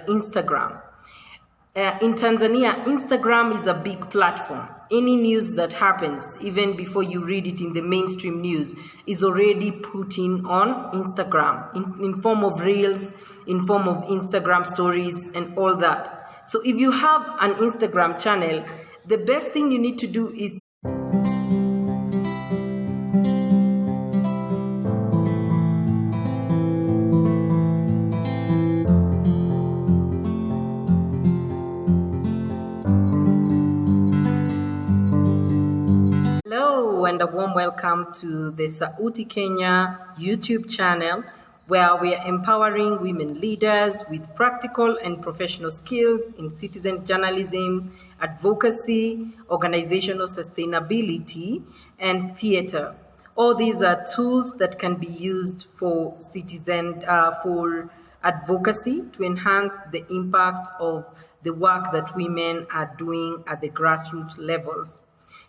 Instagram. In Tanzania, Instagram is a big platform. Any news that happens, even before you read it in the mainstream news, is already put in on Instagram in form of reels, in form of Instagram stories and all that. So if you have an Instagram channel, the best thing you need to do is and a warm welcome to the Sauti Kenya YouTube channel, where we are empowering women leaders with practical and professional skills in citizen journalism, advocacy, organizational sustainability, and theater. All these are tools that can be used for for advocacy to enhance the impact of the work that women are doing at the grassroots levels.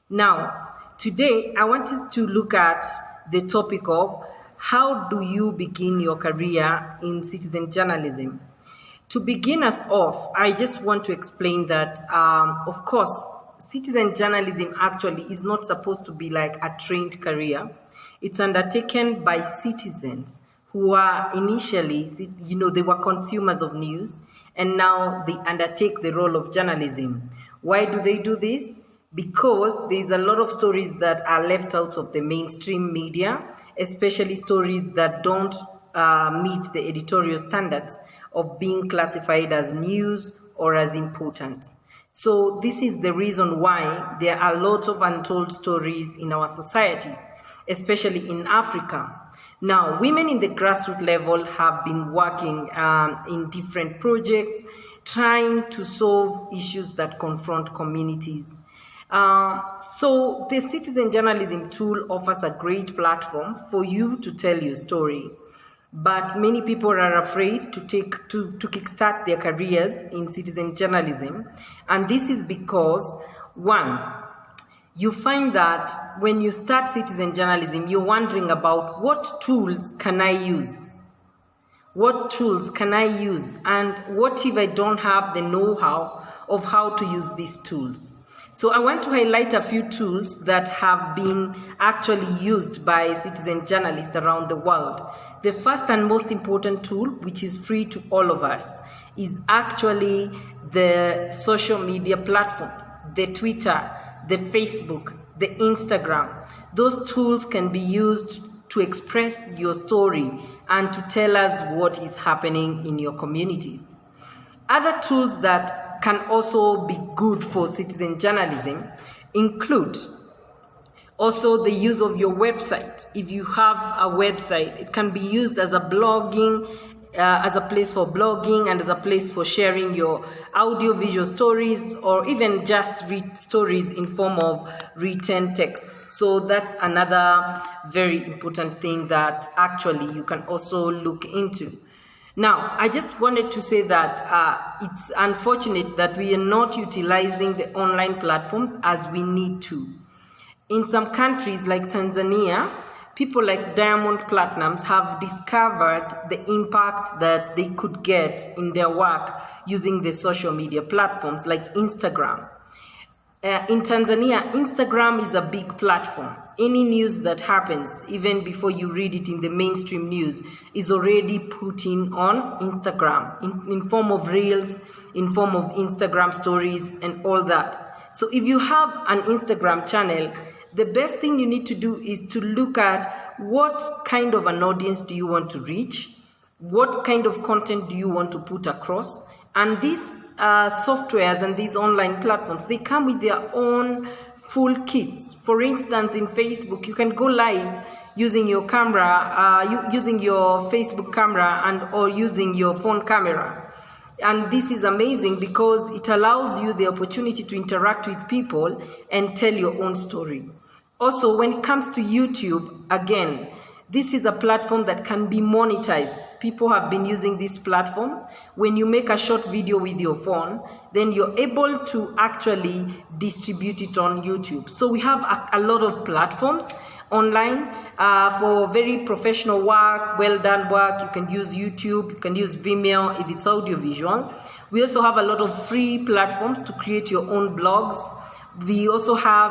Now, today, I want us to look at the topic of how do you begin your career in citizen journalism. To begin us off, I just want to explain that, of course, citizen journalism actually is not supposed to be like a trained career. It's undertaken by citizens who are initially, they were consumers of news, and now they undertake the role of journalism. Why do they do this? Because there's a lot of stories that are left out of the mainstream media, especially stories that don't meet the editorial standards of being classified as news or as important. So this is the reason why there are lots of untold stories in our societies, especially in Africa. Now, women in the grassroots level have been working in different projects, trying to solve issues that confront communities. So the citizen journalism tool offers a great platform for you to tell your story. But many people are afraid to kickstart their careers in citizen journalism. And this is because, one, you find that when you start citizen journalism, you're wondering about what tools can I use? What tools can I use? And what if I don't have the know-how of how to use these tools? So I want to highlight a few tools that have been actually used by citizen journalists around the world. The first and most important tool, which is free to all of us, is actually the social media platforms, the Twitter, the Facebook, the Instagram. Those tools can be used to express your story and to tell us what is happening in your communities. Other tools that can also be good for citizen journalism include also the use of your website. If you have a website, it can be used as a as a place for blogging and as a place for sharing your audio-visual stories, or even just read stories in form of written text. So that's another very important thing that actually you can also look into. Now, I just wanted to say that it's unfortunate that we are not utilizing the online platforms as we need to. In some countries like Tanzania, people like Diamond Platnumz have discovered the impact that they could get in their work using the social media platforms like Instagram. In Tanzania, Instagram is a big platform. Any news that happens, even before you read it in the mainstream news, is already put in on Instagram in form of reels, in form of Instagram stories and all that. So if you have an Instagram channel, the best thing you need to do is to look at what kind of an audience do you want to reach, what kind of content do you want to put across, and these softwares and these online platforms, they come with their own full kits. For instance, in Facebook, you can go live using your camera, using your Facebook camera or using your phone camera. And this is amazing because it allows you the opportunity to interact with people and tell your own story. Also, when it comes to YouTube, again, this is a platform that can be monetized. People have been using this platform. When you make a short video with your phone, then you're able to actually distribute it on YouTube. So we have a lot of platforms, online. For very professional work, well done work, you can use YouTube, you can use Vimeo if it's audiovisual. We also have a lot of free platforms to create your own blogs. We also have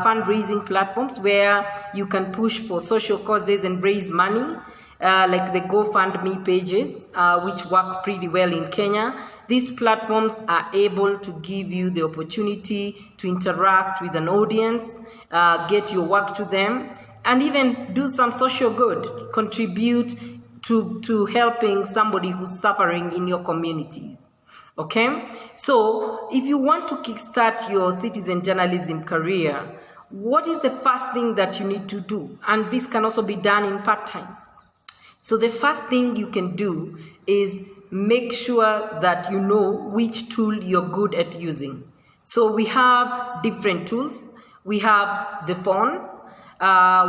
fundraising platforms where you can push for social causes and raise money, like the GoFundMe pages, which work pretty well in Kenya. These platforms are able to give you the opportunity to interact with an audience, get your work to them, and even do some social good, contribute to helping somebody who's suffering in your communities. Okay, so if you want to kickstart your citizen journalism career, what is the first thing that you need to do? And this can also be done in part-time. So the first thing you can do is make sure that you know which tool you're good at using. So we have different tools. We have the phone,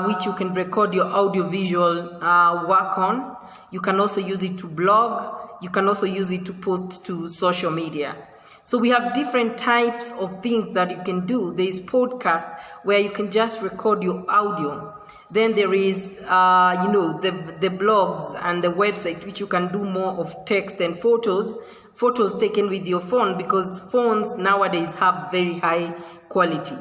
which you can record your audiovisual work on. You can also use it to blog. You can also use it to post to social media. So we have different types of things that you can do. There is podcast where you can just record your audio. Then there is, the blogs and the website, which you can do more of text and photos taken with your phone, because phones nowadays have very high quality.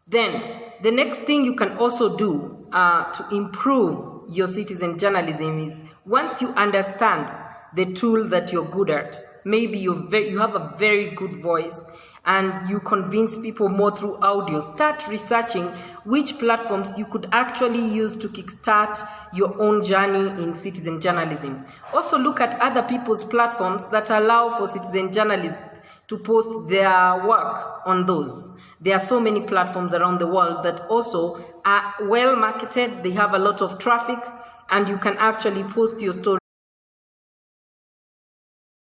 Then the next thing you can also do to improve your citizen journalism is, once you understand the tool that you're good at, maybe you have a very good voice and you convince people more through audio, start researching which platforms you could actually use to kickstart your own journey in citizen journalism. Also look at other people's platforms that allow for citizen journalists to post their work on those. There are so many platforms around the world that also are well marketed, they have a lot of traffic, and you can actually post your story